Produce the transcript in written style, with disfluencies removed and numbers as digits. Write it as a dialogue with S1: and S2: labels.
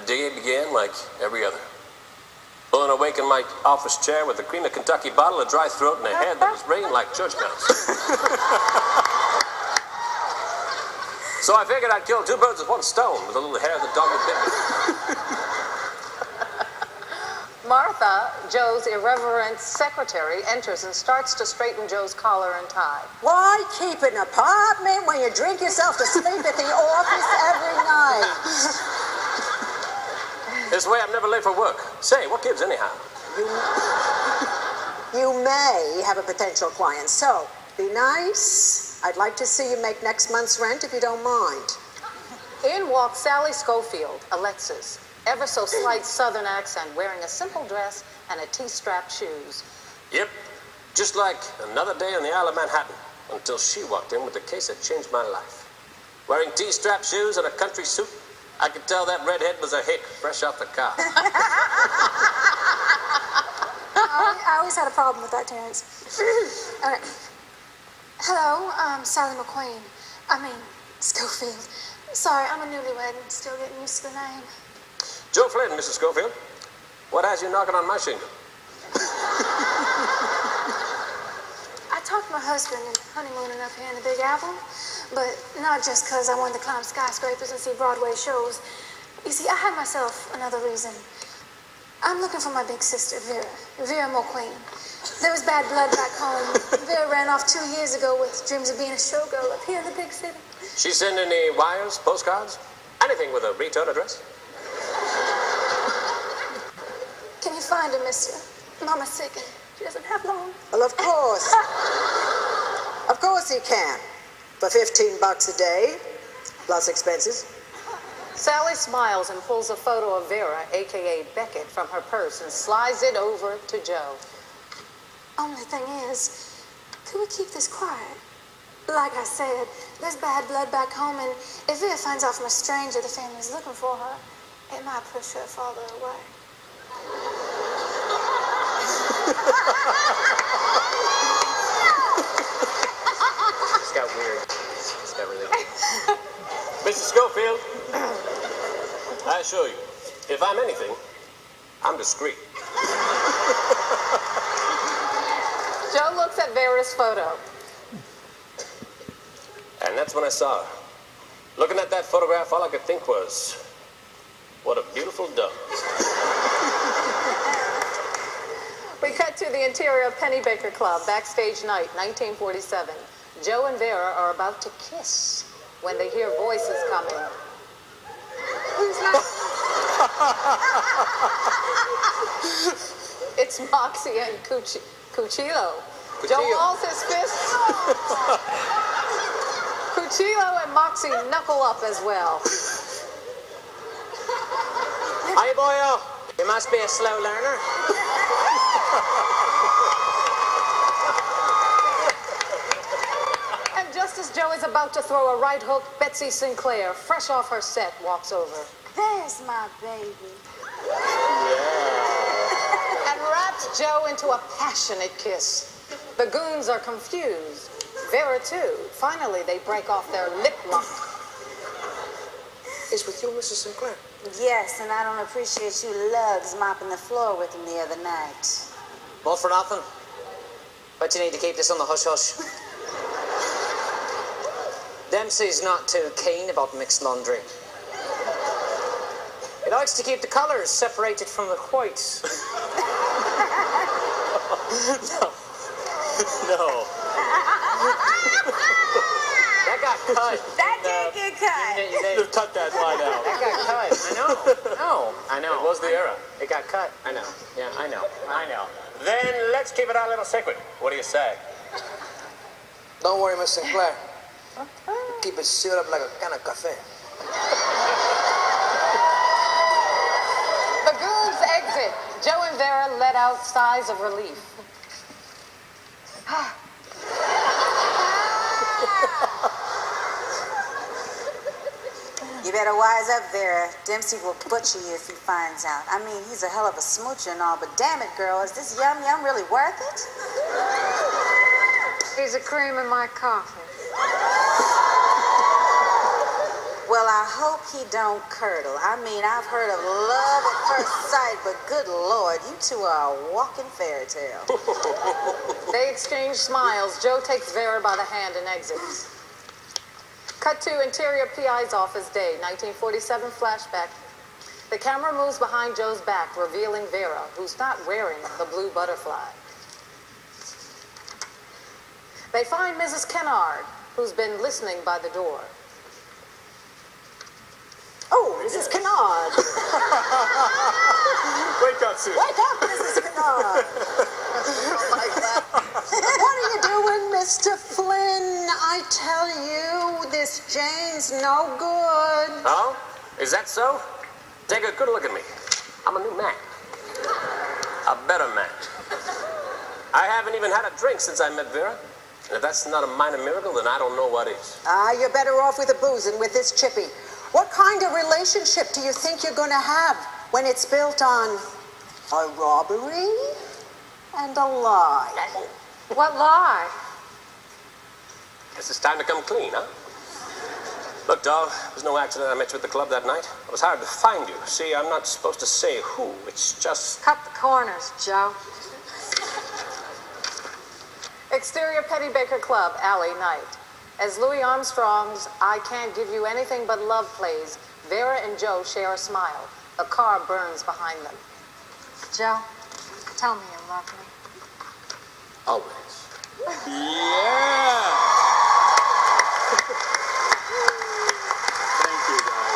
S1: day began like every other. Pulling awake in my office chair with a cream of Kentucky bottle, a dry throat, and a head that was ringing like church bells. So I figured I'd kill two birds with one stone with a little hair that dog would bit me.
S2: Martha, Joe's irreverent secretary, enters and starts to straighten Joe's collar and tie.
S3: Why keep an apartment when you drink yourself to sleep at the office every night?
S1: This way I'm never late for work. Say, what gives anyhow?
S3: You may have a potential client, so be nice. I'd like to see you make next month's rent if you don't mind.
S2: In walks Sally Schofield, Alexis, ever so slight southern accent, wearing a simple dress and a T-strap shoes.
S1: Yep, just like another day on the Isle of Manhattan, until she walked in with the case that changed my life. Wearing T-strap shoes and a country suit, I could tell that redhead was a hick fresh off the car.
S4: I always had a problem with that, Terrence. Okay. Hello, I'm Sally McQueen. Schofield. Sorry, I'm a newlywed and still getting used to the name.
S1: Joe Flynn, Mrs. Schofield. What has you knocking on my shingle?
S4: I talked my husband and honeymooning up here in the Big Apple, but not just because I wanted to climb skyscrapers and see Broadway shows. You see, I had myself another reason. I'm looking for my big sister, Vera McQueen. There was bad blood back home. Vera ran off 2 years ago with dreams of being a showgirl up here in the big city.
S1: She send any wires, postcards, anything with a return address?
S4: Can you find her, mister? Mama's sick and she doesn't have long.
S3: Well, of course. Of course he can. For $15 a day, plus expenses.
S2: Sally smiles and pulls a photo of Vera, a.k.a. Beckett, from her purse and slides it over to Joe.
S4: Only thing is, could we keep this quiet? Like I said, there's bad blood back home, and if Vera finds out from a stranger the family's looking for her, it might push her father away.
S1: It's got weird. It's got really weird. Mrs. Schofield, I assure you, if I'm anything, I'm discreet.
S2: Joe looks at Vera's photo.
S1: And that's when I saw her. Looking at that photograph, all I could think was, what a beautiful dove.
S2: We cut to the interior of Pennybaker Club, backstage night, 1947. Joe and Vera are about to kiss when they hear voices coming.
S4: Who's that?
S2: It's Moxie and Cuchillo. Joe balls his fists. Cuchillo and Moxie knuckle up as well.
S5: Hey, boyo, you must be a slow learner.
S2: And just as Joe is about to throw a right hook, Betsy Sinclair, fresh off her set, walks over.
S4: There's my baby.
S2: And wraps Joe into a passionate kiss. The goons are confused. Vera, too. Finally, they break off their lip lock.
S5: It's with you, Mrs. Sinclair.
S6: Yes, and I don't appreciate you lugs mopping the floor with him the other night.
S5: All for nothing. But you need to keep this on the hush-hush. Dempsey's not too keen about mixed laundry. He likes to keep the colours separated from the whites. No. That got cut.
S6: That did get cut.
S1: You've cut that line out.
S5: That got cut. I know.
S1: It was the era.
S5: It got cut. I know. Yeah, I know.
S1: Then let's keep it our little secret. What do you say?
S7: Don't worry, Miss Sinclair. Keep it sealed up like a can of cafe.
S2: The goons exit. Joe and Vera let out sighs of relief.
S6: You better wise up, Vera. Dempsey will butcher you if he finds out. I mean, he's a hell of a smoocher and all, but damn it, girl, is this yum yum really worth it?
S4: He's a cream in my coffee.
S6: Well, Well, I hope he don't curdle. I mean, I've heard of love at first sight, but good Lord, you two are a walking fairy tale.
S2: They exchange smiles. Joe takes Vera by the hand and exits. Cut to interior PI's office, day, 1947 flashback. The camera moves behind Joe's back, revealing Vera, who's not wearing the blue butterfly. They find Mrs. Kennard, who's been listening by the door.
S3: Oh, Mrs. Kennard.
S8: Wake up, Susan.
S3: Wake up, Mrs. Kennard. What are you doing, Mr. Flynn? I tell you, this Jane's no good.
S1: Oh? Is that so? Take a good look at me. I'm a new man. A better man. I haven't even had a drink since I met Vera. And if that's not a minor miracle, then I don't know what is.
S3: You're better off with the booze than with this chippy. What kind of relationship do you think you're going to have when it's built on a robbery and a lie?
S2: What lie?
S1: Guess it's time to come clean, huh? Look, doll, there's no accident I met you at the club that night. It was hard to find you. See, I'm not supposed to say who. It's just...
S2: Cut the corners, Joe. Exterior Pennybaker Club, alley, night. As Louis Armstrong's I Can't Give You Anything But Love plays, Vera and Joe share a smile. A car burns behind them.
S4: Joe, tell me you love me.
S1: Always.
S8: Yeah!